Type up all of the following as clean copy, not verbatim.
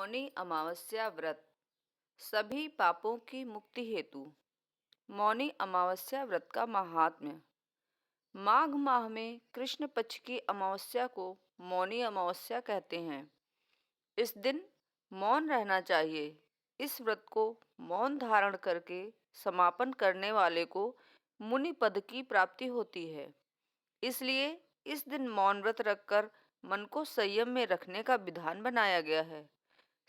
मौनी अमावस्या व्रत सभी पापों की मुक्ति हेतु। मौनी अमावस्या व्रत का महात्म्य। माघ माह में कृष्ण पक्ष की अमावस्या को मौनी अमावस्या कहते हैं। इस दिन मौन रहना चाहिए। इस व्रत को मौन धारण करके समापन करने वाले को मुनि पद की प्राप्ति होती है। इसलिए इस दिन मौन व्रत रखकर मन को संयम में रखने का विधान बनाया गया है।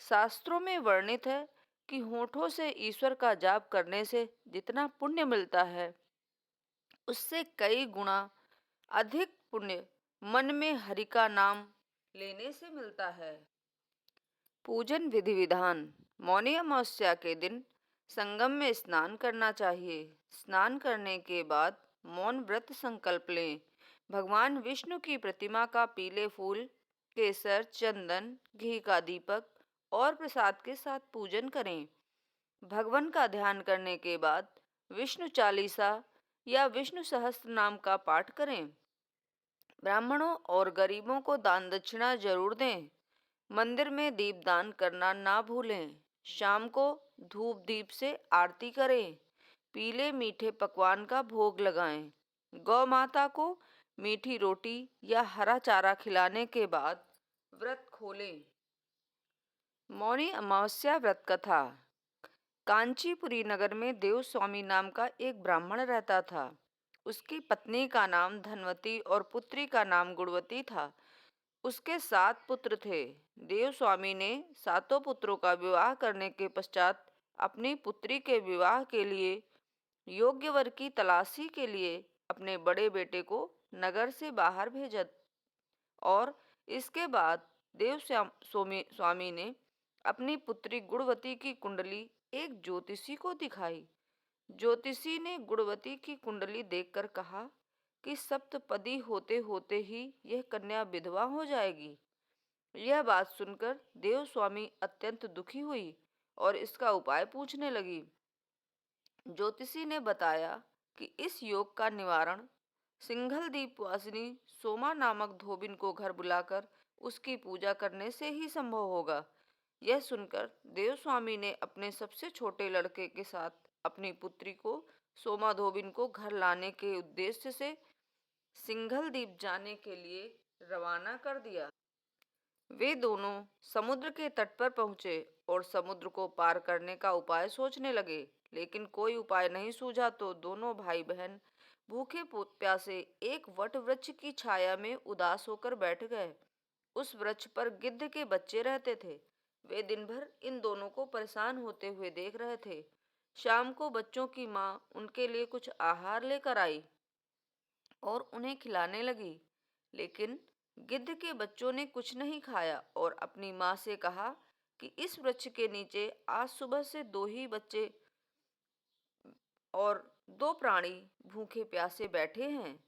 शास्त्रों में वर्णित है कि होठों से ईश्वर का जाप करने से जितना पुण्य मिलता है, उससे कई गुना अधिक पुण्य मन में हरि का नाम लेने से मिलता है। पूजन विधि विधान। मौनी अमावस्या के दिन संगम में स्नान करना चाहिए। स्नान करने के बाद मौन व्रत संकल्प लें। भगवान विष्णु की प्रतिमा का पीले फूल, केसर, चंदन, घी का दीपक और प्रसाद के साथ पूजन करें। भगवान का ध्यान करने के बाद विष्णु चालीसा या विष्णु सहस्त्र नाम का पाठ करें। ब्राह्मणों और गरीबों को दान दक्षिणा जरूर दें। मंदिर में दीपदान करना ना भूलें। शाम को धूप दीप से आरती करें। पीले मीठे पकवान का भोग लगाएं। गौ माता को मीठी रोटी या हरा चारा खिलाने के बाद व्रत खोलें। मौनी अमावस्या व्रत कथा। कांचीपुरी नगर में देव स्वामी नाम का एक ब्राह्मण रहता था। उसकी पत्नी का नाम धनवती और पुत्री का नाम गुणवती था। उसके 7 पुत्र थे। देव स्वामी ने 7 पुत्रों का विवाह करने के पश्चात अपनी पुत्री के विवाह के लिए योग्य वर की तलाशी के लिए अपने बड़े बेटे को नगर से बाहर भेजा और इसके बाद स्वामी ने अपनी पुत्री गुणवती की कुंडली एक ज्योतिषी को दिखाई। ज्योतिषी ने गुणवती की कुंडली देखकर कहा कि सप्तपदी होते होते ही यह कन्या विधवा हो जाएगी। यह बात सुनकर देव स्वामी अत्यंत दुखी हुई और इसका उपाय पूछने लगी। ज्योतिषी ने बताया कि इस योग का निवारण सिंघल दीपवासिनी सोमा नामक धोबिन को घर बुलाकर उसकी पूजा करने से ही संभव होगा। यह सुनकर देव स्वामी ने अपने सबसे छोटे लड़के के साथ अपनी पुत्री को सोमा धोबिन को घर लाने के उद्देश्य से सिंघल द्वीप जाने के लिए रवाना कर दिया। वे दोनों समुद्र के तट पर पहुंचे और समुद्र को पार करने का उपाय सोचने लगे, लेकिन कोई उपाय नहीं सूझा तो दोनों भाई बहन भूखे प्यासे एक वट वृक्ष की छाया में उदास होकर बैठ गए। उस वृक्ष पर गिद्ध के बच्चे रहते थे। वे दिन भर इन दोनों को परेशान होते हुए देख रहे थे। शाम को बच्चों की माँ उनके लिए कुछ आहार लेकर आई और उन्हें खिलाने लगी, लेकिन गिद्ध के बच्चों ने कुछ नहीं खाया और अपनी माँ से कहा कि इस वृक्ष के नीचे आज सुबह से 2 ही बच्चे और 2 प्राणी भूखे प्यासे बैठे हैं।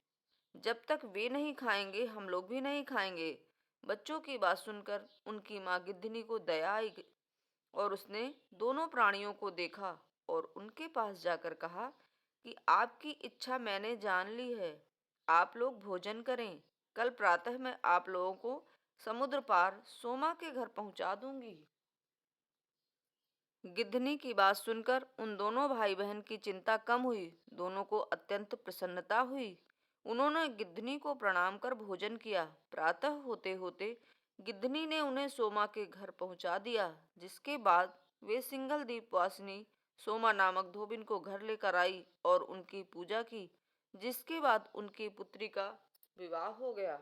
जब तक वे नहीं खाएंगे हम लोग भी नहीं खाएंगे। बच्चों की बात सुनकर उनकी माँ गिद्धनी को दया आई और उसने दोनों प्राणियों को देखा और उनके पास जाकर कहा कि आपकी इच्छा मैंने जान ली है। आप लोग भोजन करें। कल प्रातः मैं आप लोगों को समुद्र पार सोमा के घर पहुंचा दूंगी। गिद्धनी की बात सुनकर उन दोनों भाई बहन की चिंता कम हुई। दोनों को अत्यंत प्रसन्नता हुई। उन्होंने गिद्धनी को प्रणाम कर भोजन किया। प्रातः होते होते गिद्धनी ने उन्हें सोमा के घर पहुंचा दिया, जिसके बाद वे सिंघल द्वीपवासिनी सोमा नामक धोबिन को घर लेकर आई और उनकी पूजा की, जिसके बाद उनकी पुत्री का विवाह हो गया।